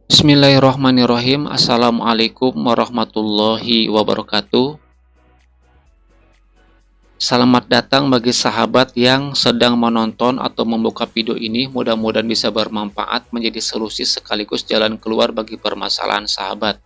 Bismillahirrahmanirrahim. Assalamualaikum warahmatullahi wabarakatuh. Selamat datang bagi sahabat yang sedang menonton atau membuka video ini. Mudah-mudahan bisa bermanfaat menjadi solusi sekaligus jalan keluar bagi permasalahan sahabat.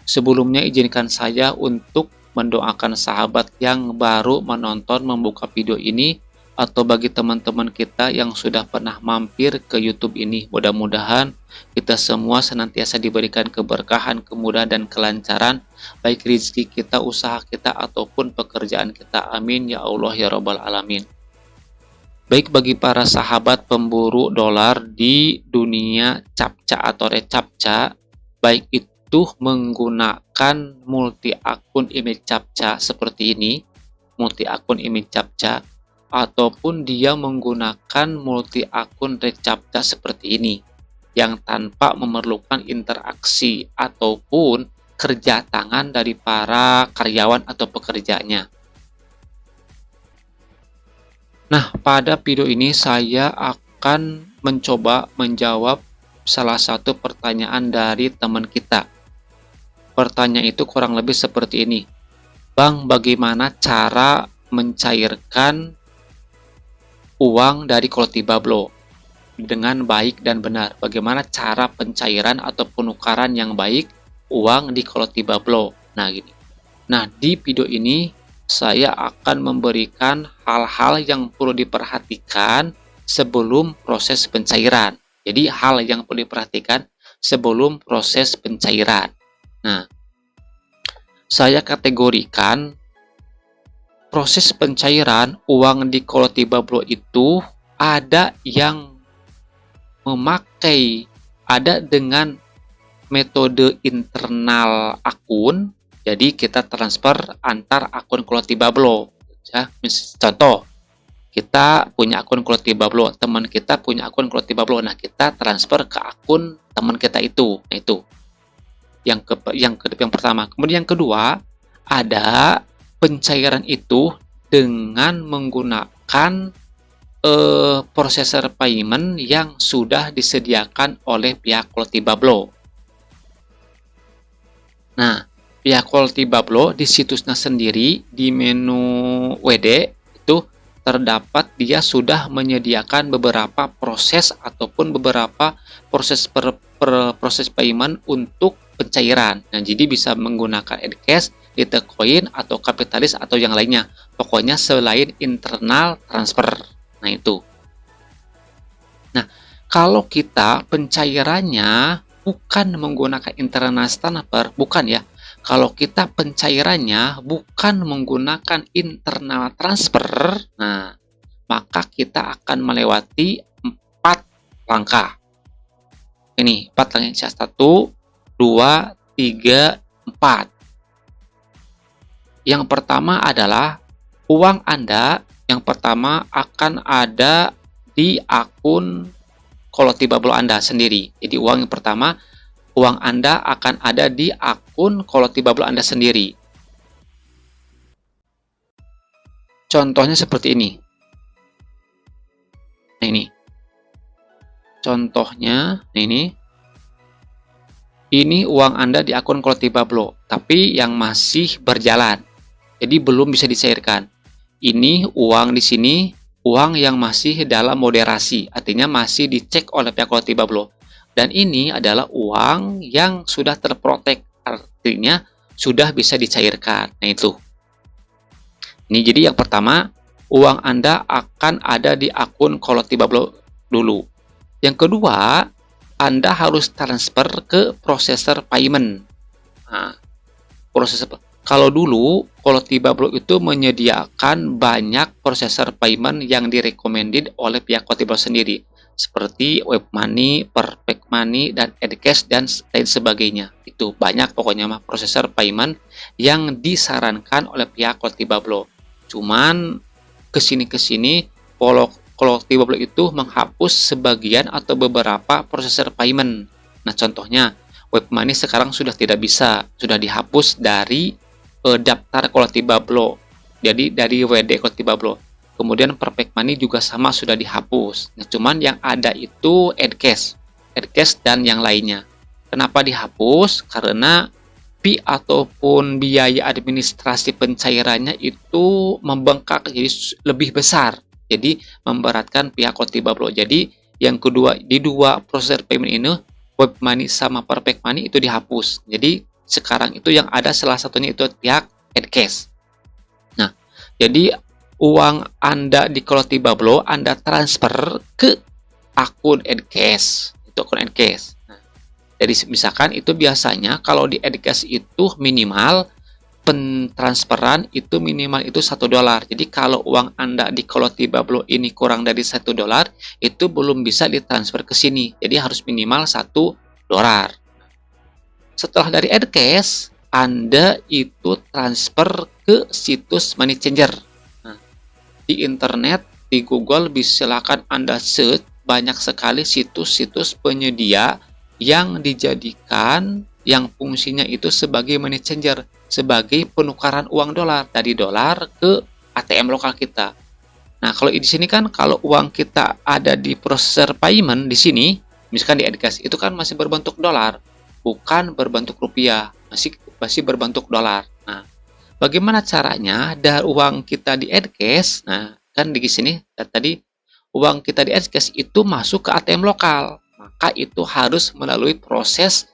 Sebelumnya izinkan saya untuk mendoakan sahabat yang baru menonton membuka video ini atau bagi teman-teman kita yang sudah pernah mampir ke YouTube ini. Mudah-mudahan kita semua senantiasa diberikan keberkahan, kemudahan, dan kelancaran, baik rezeki kita, usaha kita, ataupun pekerjaan kita. Amin ya Allah ya Rabbal Alamin. Baik bagi para sahabat pemburu dolar di dunia capca atau recaptcha, baik itu menggunakan multi akun image captcha seperti ini, multi akun image captcha, ataupun dia menggunakan multi akun recaptcha seperti ini yang tanpa memerlukan interaksi ataupun kerja tangan dari para karyawan atau pekerjanya. Nah, pada video ini saya akan mencoba menjawab salah satu pertanyaan dari teman kita. Pertanyaan itu kurang lebih seperti ini. Bang, bagaimana cara mencairkan uang dari Kolotibablo dengan baik dan benar? Bagaimana cara pencairan atau penukaran yang baik uang di Kolotibablo? Nah, gini. Nah, di video ini saya akan memberikan hal-hal yang perlu diperhatikan sebelum proses pencairan. Jadi, hal yang perlu diperhatikan sebelum proses pencairan. Nah, saya kategorikan proses pencairan uang di Kolotibablo itu ada yang memakai, ada dengan metode internal akun, jadi kita transfer antar akun Kolotibablo. Ya, contoh, kita punya akun Kolotibablo, teman kita punya akun Kolotibablo, nah kita transfer ke akun teman kita itu. Nah itu yang pertama. Kemudian yang kedua, ada pencairan itu dengan menggunakan processor payment yang sudah disediakan oleh pihak Kolotibablo. Nah, pihak Kolotibablo di situsnya sendiri di menu WD itu terdapat dia sudah menyediakan beberapa proses ataupun beberapa proses proses payment untuk pencairan. Nah, jadi bisa menggunakan Edcash, Litecoin, atau Kapitalis, atau yang lainnya. Pokoknya selain internal transfer. Nah, itu. Nah, kalau kita pencairannya bukan menggunakan internal transfer, bukan ya. Kalau kita pencairannya bukan menggunakan internal transfer, nah, maka kita akan melewati 4 langkah. Ini 4 langkah. 1, 2, 3, 4. Yang pertama adalah uang Anda yang pertama akan ada di akun Kolotibablo Anda sendiri. Jadi uang yang pertama, uang Anda akan ada di akun Kolotibablo Anda sendiri. Contohnya seperti ini. Nah, ini. Contohnya, ini. Ini uang Anda di akun Kolotibablo, tapi yang masih berjalan. Jadi belum bisa dicairkan. Ini uang di sini, uang yang masih dalam moderasi, artinya masih dicek oleh pihak Kolotibablo. Dan ini adalah uang yang sudah terprotek, artinya sudah bisa dicairkan. Nah, itu. Ini jadi yang pertama, uang Anda akan ada di akun Kolotibablo dulu. Yang kedua, Anda harus transfer ke processor payment. Nah, kalau dulu Kolotibablo itu menyediakan banyak processor payment yang direkomended oleh pihak Kolotibablo sendiri, seperti Webmoney, Perfect Money, dan Edcash, dan lain sebagainya. Itu banyak pokoknya mah processor payment yang disarankan oleh pihak Kolotibablo. Cuman kesini Kolotibablo itu menghapus sebagian atau beberapa processor payment. Nah, contohnya Webmoney sekarang sudah tidak bisa, sudah dihapus dari daftar Kolotibablo. Jadi dari WD Kolotibablo. Kemudian Perfect Money juga sama sudah dihapus. Nah, cuman yang ada itu Edcash dan yang lainnya. Kenapa dihapus? Karena fee ataupun biaya administrasi pencairannya itu membengkak jadi lebih besar. Jadi memberatkan pihak Kontribablo. Jadi yang kedua di dua proses payment ini, Web Money sama Perfect Money itu dihapus. Jadi sekarang itu yang ada salah satunya itu pihak Encash. Nah, jadi uang Anda di Kontribablo Anda transfer ke akun Encash. Itu akun Encash. Jadi misalkan itu biasanya kalau di Encash itu minimal pentransferan itu minimal itu $1. Jadi kalau uang Anda di Kontribablo ini kurang dari $1 itu belum bisa ditransfer ke sini. Jadi harus minimal $1. Setelah dari Encash, Anda itu transfer ke situs money changer. Nah, di internet, di Google silakan Anda search banyak sekali situs-situs penyedia yang dijadikan yang fungsinya itu sebagai money changer, sebagai penukaran uang dolar dari dolar ke ATM lokal kita. Nah, kalau di sini kan kalau uang kita ada di processor payment di sini, misalkan di Encash itu kan masih berbentuk dolar, bukan berbentuk rupiah, masih berbentuk dolar. Nah, bagaimana caranya dari uang kita di Encash? Nah, kan di sini tadi uang kita di Encash itu masuk ke ATM lokal, maka itu harus melalui proses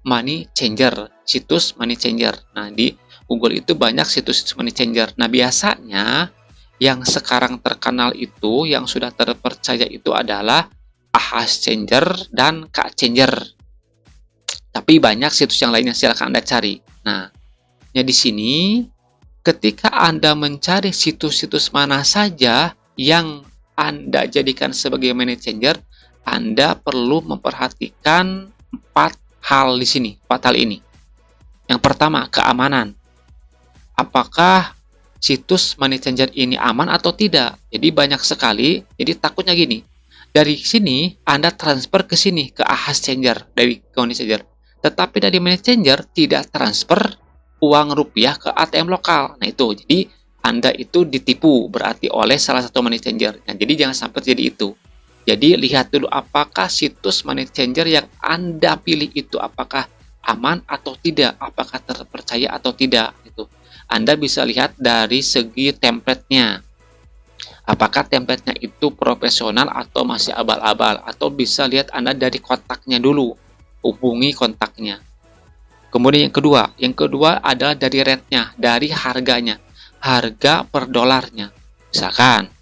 money changer, situs money changer. Nah, di Google itu banyak situs money changer. Nah, biasanya yang sekarang terkenal itu, yang sudah terpercaya itu adalah AHS Changer dan Kak Changer. Tapi banyak situs yang lainnya, silakan Anda cari. Nah, di sini ketika Anda mencari situs-situs mana saja yang Anda jadikan sebagai money changer, Anda perlu memperhatikan 4 hal di sini, 4 hal ini. Yang pertama, keamanan. Apakah situs money changer ini aman atau tidak? Jadi banyak sekali, jadi takutnya gini. Dari sini Anda transfer ke sini ke AHS Changer dari money changer. Tetapi dari money changer tidak transfer uang rupiah ke ATM lokal. Nah itu, jadi Anda itu ditipu berarti oleh salah satu money changer. Nah, jadi jangan sampai jadi itu. Jadi lihat dulu apakah situs money changer yang Anda pilih itu apakah aman atau tidak, apakah terpercaya atau tidak. Itu Anda bisa lihat dari segi template-nya. Apakah template-nya itu profesional atau masih abal-abal, atau bisa lihat Anda dari kontaknya dulu, hubungi kontaknya. Kemudian yang kedua adalah dari rate-nya, dari harganya, harga per dolarnya. Misalkan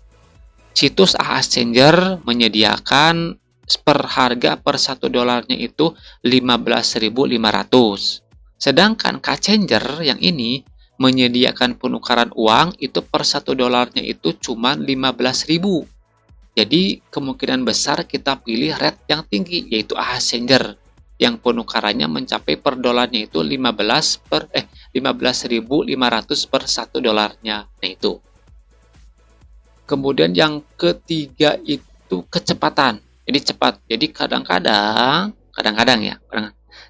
situs AHS Changer menyediakan per harga per $1 itu 15.500. Sedangkan K-Changer yang ini menyediakan penukaran uang itu per $1 itu cuma 15.000. Jadi kemungkinan besar kita pilih rate yang tinggi yaitu AHS Changer yang penukarannya mencapai per dolarnya itu 15.500 per $1. Nah itu. Kemudian yang ketiga itu kecepatan. Jadi cepat. Jadi kadang-kadang ya.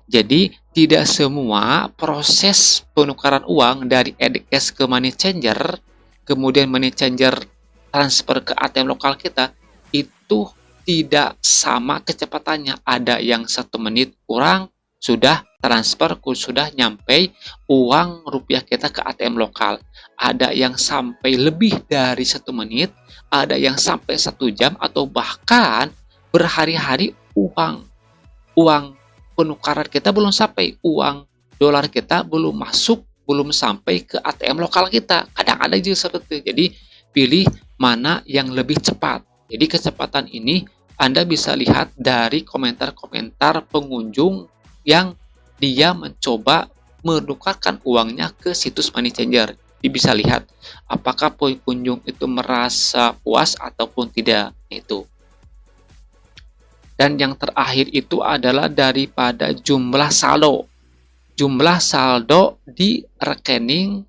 Jadi tidak semua proses penukaran uang dari Encash ke money changer, kemudian money changer transfer ke ATM lokal kita itu tidak sama kecepatannya. Ada yang 1 menit kurang sudah transfer, sudah nyampe uang rupiah kita ke ATM lokal. Ada yang sampai lebih dari 1 menit, ada yang sampai 1 jam, atau bahkan berhari-hari uang penukaran kita belum sampai, uang dolar kita belum masuk, belum sampai ke ATM lokal kita. Kadang ada juga seperti itu. Jadi pilih mana yang lebih cepat. Jadi kecepatan ini Anda bisa lihat dari komentar-komentar pengunjung yang dia mencoba menukarkan uangnya ke situs money changer. Jadi bisa lihat apakah pengunjung itu merasa puas ataupun tidak. Itu. Dan yang terakhir itu adalah daripada jumlah saldo. Jumlah saldo di rekening,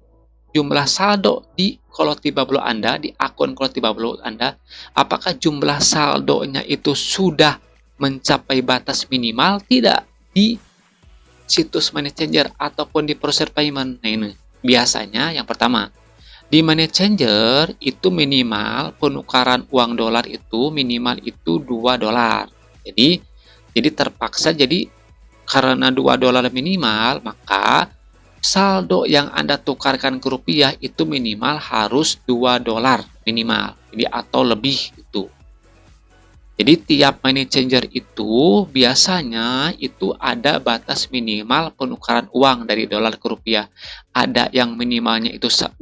jumlah saldo di Kontribablo Anda, di akun Kontribablo Anda, apakah jumlah saldonya itu sudah mencapai batas minimal tidak di situs money changer ataupun di proses payment. Nah ini biasanya yang pertama, di money changer itu minimal penukaran uang dolar itu minimal itu $2. Jadi terpaksa jadi karena $2 minimal, maka saldo yang Anda tukarkan ke rupiah itu minimal harus $2 minimal. Jadi atau lebih itu. Jadi tiap money changer itu biasanya itu ada batas minimal penukaran uang dari dolar ke rupiah. Ada yang minimalnya itu $2,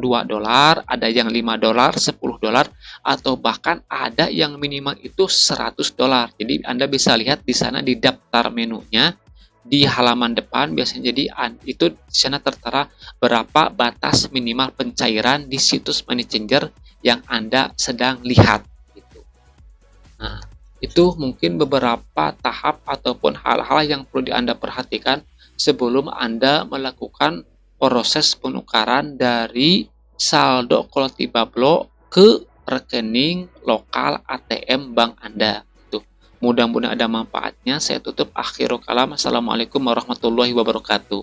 ada yang $5, $10, atau bahkan ada yang minimal itu $100. Jadi Anda bisa lihat di sana di daftar menunya di halaman depan biasanya, jadi itu di sana tertera berapa batas minimal pencairan di situs money changer yang Anda sedang lihat gitu. Nah, itu mungkin beberapa tahap ataupun hal-hal yang perlu Anda perhatikan sebelum Anda melakukan proses penukaran dari saldo Kolotibablo ke rekening lokal ATM bank Anda. Tuh, mudah-mudahan ada manfaatnya. Saya tutup akhirul kalam. Assalamualaikum warahmatullahi wabarakatuh.